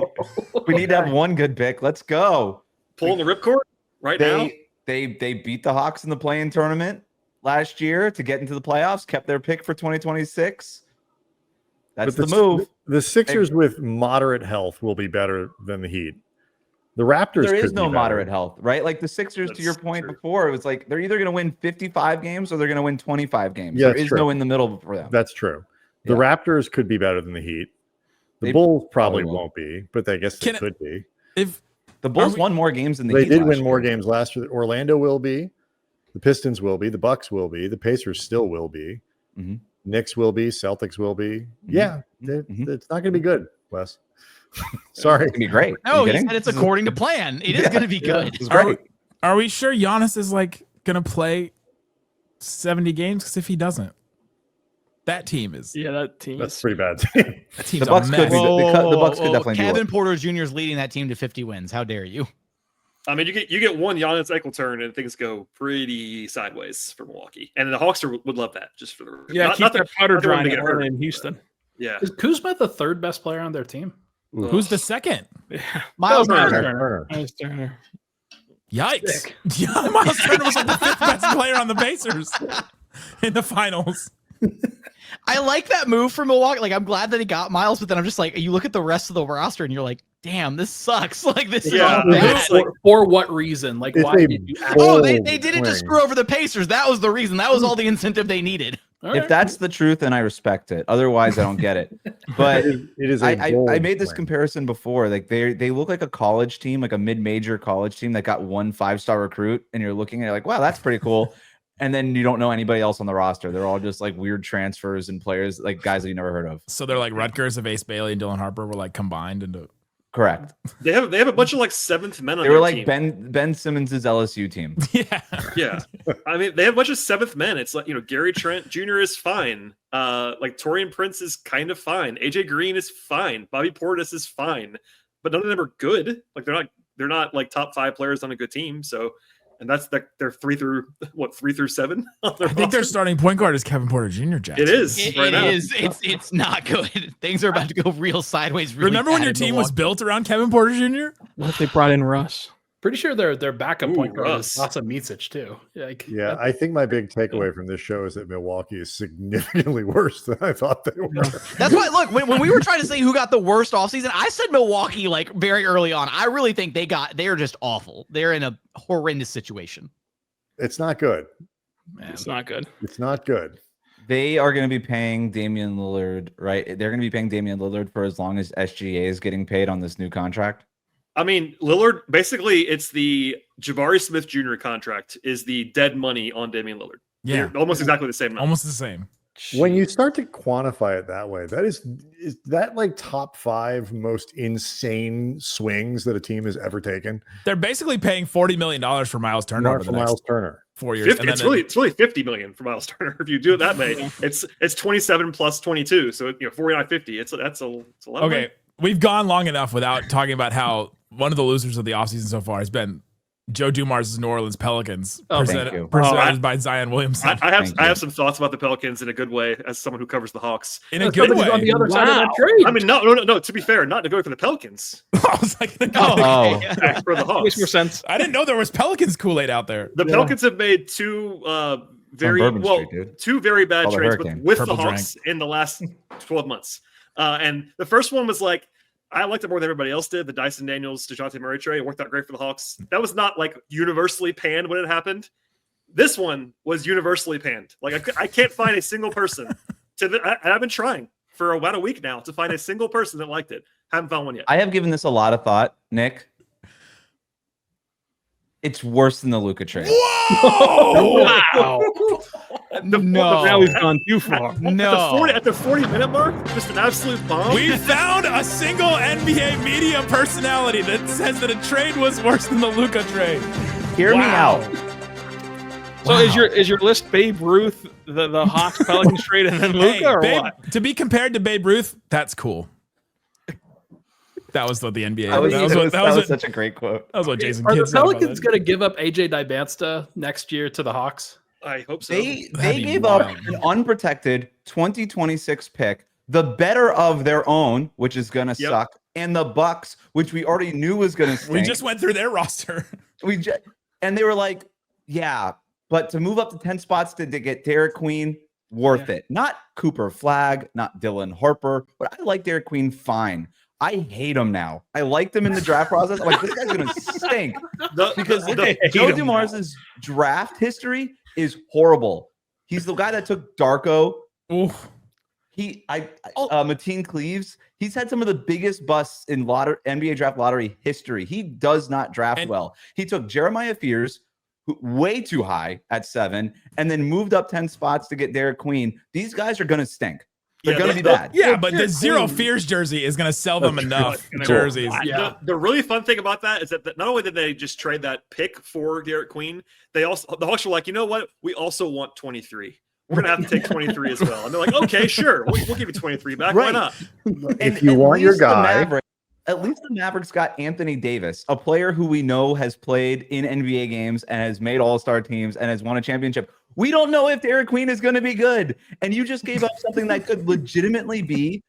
We need to have one good pick. Let's go. Pulling the ripcord right now. They beat the Hawks in the play-in tournament last year to get into the playoffs, kept their pick for 2026. That's the move. The Sixers with moderate health will be better than the Heat. The Raptors There is could no be better. moderate health, right? Like the Sixers, to your point before, it was like they're either going to win 55 games or they're going to win 25 games. Yeah, there that's is true. no in the middle for them. That's true. The Yeah. Raptors could be better than the Heat. The They Bulls probably probably won't be, but I guess they could be. If The Bulls won more games than the They Heat did last win more year. games last year. Orlando will be. The Pistons will be. The Bucks will be. The Pacers still will be. Mhm. Knicks will be. Celtics will be. Mhm. Yeah, Mhm. it's not going to be good, Wes. Sorry. It's gonna be great. No, Are you he kidding? said it's according to plan. It is going to be good. It's Are great. are we sure Giannis is like gonna play 70 games? Because if he doesn't, that team is Yeah, that team. That's is- a pretty bad team. that team's The Bucks a could mess. be the Bucks could definitely do Kevin it. Porter Jr. is leading that team to 50 wins. How dare you? I mean, you get one Giannis Eichel turn and things go pretty sideways for Milwaukee, and the Hawks would love that just for the Yeah, not- keep not that that- powder not that we're dry gonna get hurt. in Houston. Yeah, Is Kuzma the third best player on their team? Who's the second? Yeah. Miles Miles Turner. Turner. Miles Turner. Yikes! Yeah, Miles Turner was like the 5th best player on the Pacers in the finals. I like that move from Milwaukee. Like, I'm glad that he got Miles, but then I'm just like, you look at the rest of the roster and you're like, damn, this sucks. Like, this is bad. For what reason? Like, It's why a did you? They did it to swing. screw over the Pacers. That was the reason. That was all the incentive they needed. If that's the truth, then I respect it. Otherwise, I don't get it. But It is. I made this comparison before. Like they look like a college team, like a mid-major college team that got one 5-star recruit, and you're looking at it like, wow, that's pretty cool. And then you don't know anybody else on the roster. They're all just like weird transfers and players, like guys that you never heard of. So they're like Rutgers of Ace Bailey and Dylan Harper were like combined into. Correct. They have a bunch of like seventh men on They their were like team. Ben Simmons's LSU team. Yeah. Yeah. I mean, they have a bunch of seventh men. It's like, Gary Trent Jr. is fine. Like Torian Prince is kind of fine. AJ Green is fine. Bobby Portis is fine. But none of them are good. Like they're not like top 5 players on a good team. So, and that's they're 3 through 7. I think their starting point guard is Kevin Porter Jr. Jackson. It is. It now. is. It's not good. Things are about to go real sideways. Really Remember when bad your in team was Milwaukee. built around Kevin Porter Jr.? What if they brought in Russ? Pretty sure their backup point guard Russ. is Sasa Micic too. Like, Yeah, I think my big takeaway from this show is that Milwaukee is significantly worse than I thought they were. That's why, look, when we were trying to say who got the worst offseason, I said Milwaukee like very early on. I really think they're just awful. They're in a horrendous situation. It's not good. It's not good. It's not good. They are going to be paying Damian Lillard, right? They're going to be paying Damian Lillard for as long as SGA is getting paid on this new contract. I mean, Lillard, basically, it's the Jabari Smith Jr. contract is the dead money on Damian Lillard. Yeah. They're almost exactly the same. Almost the same. When you start to quantify it that way, that is that like top 5 most insane swings that a team has ever taken. They're basically paying $40 million for Miles Turner over the next Miles Turner. 4 years. 50, it's really $50 million for Miles Turner. If you do it that way, it's 27 plus 22. So 49, 50. That's a lot. Of money. Okay. We've gone long enough without talking about how one of the losers of the offseason so far has been Joe Dumars' New Orleans Pelicans, presented by Zion Williamson. I have some thoughts about the Pelicans in a good way as someone who covers the Hawks. In a good way. On the other side of that trade. I mean, no. To be fair, not to go for the Pelicans. I was like, For the Hawks. Makes more sense. I didn't know there was Pelicans Kool-Aid out there. The Pelicans have made two very bad Call the trades Hurricane. with Purple the Hawks in the last 12 months. And the first one was like, I liked it more than everybody else did. The Dyson Daniels, DeJounte Murray trade worked out great for the Hawks. That was not like universally panned when it happened. This one was universally panned. Like I can't find a single person I've been trying for about a week now to find a single person that liked it. Haven't found one yet. I have given this a lot of thought, Nick. It's worse than the Luka trade. Whoa! Wow. Now we've gone too far. At the 40-minute mark, just an absolute bomb. We found a single NBA media personality that says that a trade was worse than the Luka trade. Hear me out. So is your list Babe Ruth, the Hawks Pelicans trade, and then Luka, or what? To be compared to Babe Ruth, that's cool. That was what the NBA. That was such a great quote. That was what Jason Are Kidd the said about Pelicans that. going to give up AJ Dybansta next year to the Hawks? I hope so. They That'd be gave wild. up an unprotected 2026 pick, the better of their own, which is gonna suck, and the Bucks, which we already knew was gonna stink. We just went through their roster. And they were like, yeah, but to move up to 10 spots to get Derek Queen, worth it. Not Cooper Flagg, not Dylan Harper, but I like Derek Queen fine. I hate him now. I liked him in the draft process. I'm like, this guy's gonna stink. Because Joe Dumars' draft history is horrible. He's the guy that took Darko. Oof. Mateen Cleaves. He's had some of the biggest busts in NBA draft lottery history. He does not draft well. He took Jeremiah Fears, way too high at 7, and then moved up 10 spots to get Derek Queen. These guys are gonna stink. They're going to be bad. Yeah, but the Zero Fears jersey is going to sell them enough jerseys. Yeah. The really fun thing about that is that not only did they just trade that pick for Derek Queen, the Hawks were like, you know what? We also want 23. We're going to have to take 23 as well. And they're like, okay, sure. We'll give you 23 back. Right. Why not? If you want your guy. At least the Mavericks got Anthony Davis, a player who we know has played in NBA games and has made all-star teams and has won a championship. We don't know if Derek Queen is going to be good. And you just gave up something that could legitimately be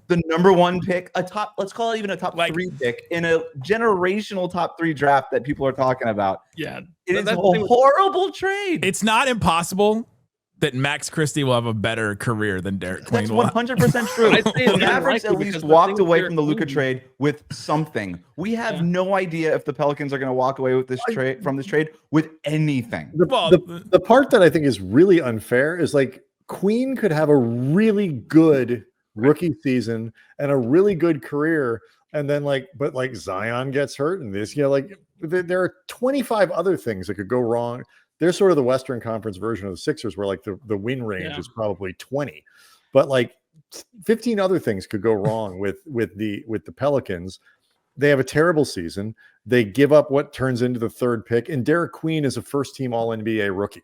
the number 1 pick, let's call it even a top 3 pick in a generational top 3 draft that people are talking about. Yeah. It is a horrible trade. It's not impossible that Max Christie will have a better career than Derek Queen That's will. 100% true. I'd say The it's Mavericks unlikely at because least the walked thing away with from the Derek Luka Queen- trade with something. We have no idea if the Pelicans are going to walk away with this trade from this trade with anything. The part that I think is really unfair is like Queen could have a really good rookie season and a really good career, and then but Zion gets hurt and this, there are 25 other things that could go wrong. They're sort of the Western Conference version of the Sixers, where the win range is probably 20, but 15 other things could go wrong with the Pelicans. They have a terrible season. They give up what turns into the third pick, and Derek Queen is a first-team All-NBA rookie.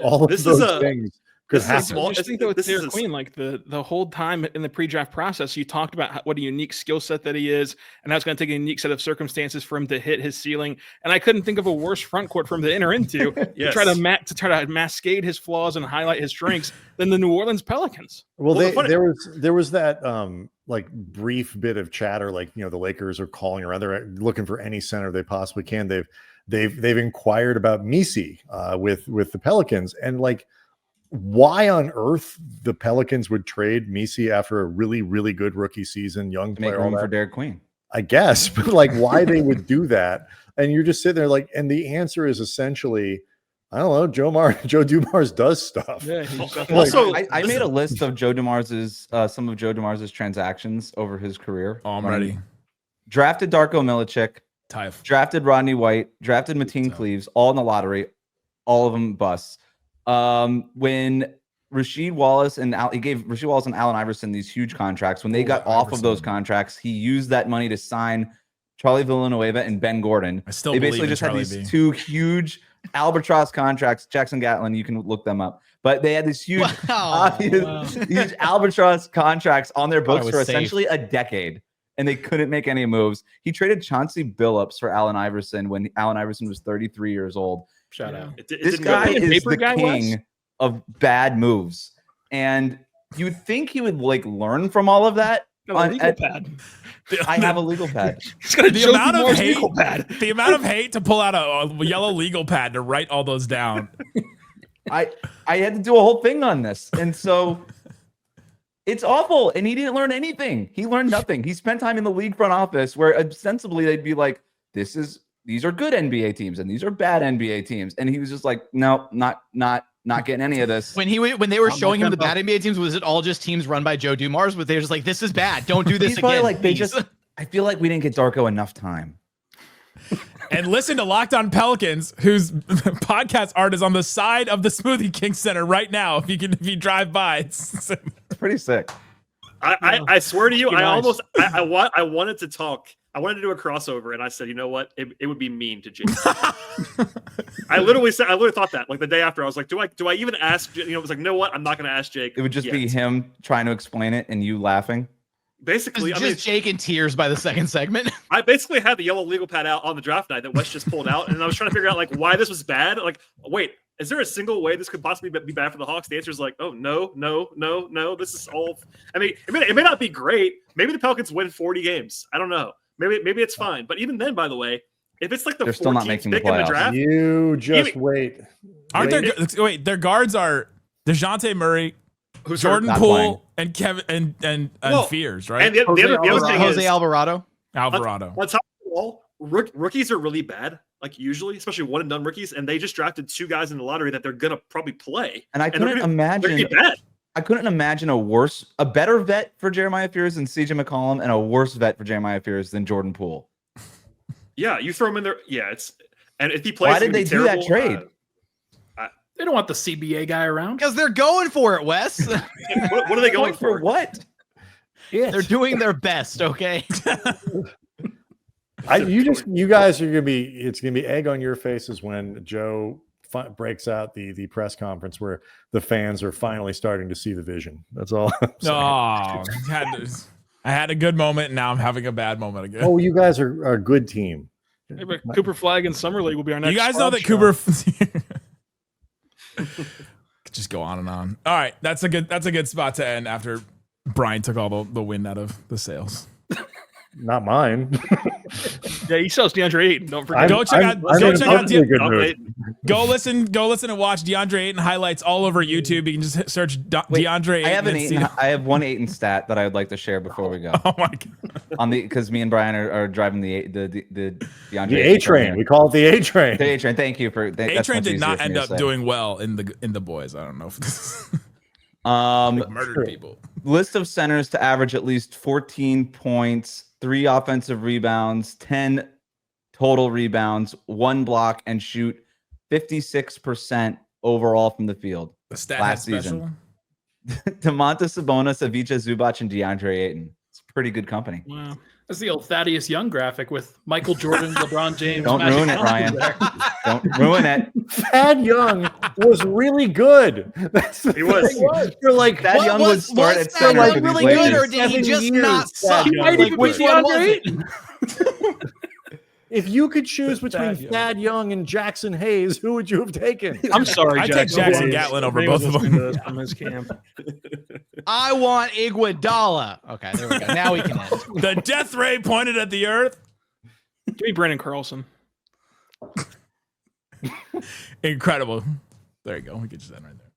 All of those things could happen. I just think that with Derek Queen, the whole time in the pre-draft process, you talked about what a unique skill set that he is, and how it's going to take a unique set of circumstances for him to hit his ceiling. And I couldn't think of a worse front court for him to enter into to try to mascade his flaws and highlight his strengths than the New Orleans Pelicans. Well, there was that brief bit of chatter, the Lakers are calling around, they're looking for any center they possibly can. They've inquired about Misi with the Pelicans, and why on earth the Pelicans would trade Misi after a really, really good rookie season, young To make player, room for Derek Queen. I guess, but why they would do that? And you're just sitting there and the answer is essentially, I don't know, Joe Dumars does stuff. Yeah, also, I made a list of some of Joe Dumars' transactions over his career. Oh, I'm ready. Drafted Darko Milicic, Type. drafted Rodney White, drafted Mateen Cleaves, all in the lottery, all of them busts. When Rasheed Wallace and he gave Rasheed Wallace and Allen Iverson these huge contracts, when they got off of those contracts, he used that money to sign Charlie Villanueva and Ben Gordon. They basically just had these two huge albatross contracts. Jackson Gatlin, you can look them up, but they had these huge, huge albatross contracts on their books for essentially a decade, and they couldn't make any moves. He traded Chauncey Billups for Allen Iverson when Allen Iverson was 33 years old. Shout out. This guy is the king of bad moves, and you'd think he would learn from all of that. Legal pad. I have a legal pad. He's got The amount of hate, the amount of hate to pull out a yellow legal pad to write all those down. I had to do a whole thing on this, and so it's awful. And he didn't learn anything. He learned nothing. He spent time in the league front office where ostensibly they'd be like, these are good NBA teams and these are bad NBA teams. And he was just like, no, not getting any of this. When they were showing him the bad NBA teams, was it all just teams run by Joe Dumars? They were just like, this is bad. Don't do this again. I feel like we didn't get Darko enough time. And listen to Locked On Pelicans, whose podcast art is on the side of the Smoothie King Center right now. If you drive by, it's pretty sick. I swear to you, I wanted to talk. I wanted to do a crossover, and I said, you know what? It would be mean to Jake. I literally thought that the day after. I was like, do I even ask? It was like, you know what? I'm not going to ask Jake. It would just be him trying to explain it and you laughing. Basically, just Jake in tears by the second segment. I basically had the yellow legal pad out on the draft night that Wes just pulled out, and I was trying to figure out why this was bad. Wait, is there a single way this could possibly be bad for the Hawks? The answer is oh no. This is all. I mean, it may not be great. Maybe the Pelicans win 40 games. I don't know. Maybe it's fine. But even then, by the way, if it's the 14th pick in the draft, you just wait. Their guards are DeJounte Murray, Jordan Poole, and Kevin and Fears, right? And the other thing Jose is Alvarado. On top of it all, rookies are really bad. Usually, especially one and done rookies, and they just drafted two guys in the lottery that they're gonna probably play. And I couldn't imagine a better vet for Jeremiah Fears than CJ McCollum, and a worse vet for Jeremiah Fears than Jordan Poole. Yeah, you throw him in there. Yeah, and if he plays, why did they do that trade? They don't want the CBA guy around because they're going for it, Wes. what are they going for? What? They're doing their best. Okay. You guys are gonna be. It's gonna be egg on your faces when Joe breaks out the press conference where the fans are finally starting to see the vision. That's all. I had a good moment, and now I'm having a bad moment again. Oh, you guys are a good team. Hey, but Cooper Flagg in Summer League will be our next. You guys know that Cooper. Just go on and on. All right, that's a good spot to end after Brian took all the wind out of the sails. Not mine. Yeah, he sells DeAndre Ayton. Don't forget. Go check out Go listen and watch DeAndre Ayton highlights all over YouTube. You can just search DeAndre Ayton. I have one Ayton stat that I would like to share before we go. Oh my god! Because me and Brian are driving the DeAndre The A train. We call it the A train. The A train. Thank you for A train did not end up doing well in the boys. I don't know if this murdered people. List of centers to average at least 14 points, 3 offensive rebounds, 10 total rebounds, 1 block, and shoot 56% overall from the field. The stat last season. Domantas Sabonis, Ivica Zubac, and DeAndre Ayton. It's pretty good company. Wow. That's the old Thaddeus Young graphic with Michael Jordan, LeBron James. Don't ruin it, Ryan. Don't ruin it. Thad Young was really good. He was. You're like, Thad Young would start at center for these really Lakers. good, or did he just not suck? He might even be which one was DeAndre it? Ayton. if you could choose between Thad Young and Jackson Hayes, who would you have taken? I'm sorry, I take Jackson Gatlin over both of them. From his camp. I want Iguodala. Okay, there we go. Now we can end. The death ray pointed at the earth. Give me Brandon Carlson. Incredible. There you go. We could just end right there.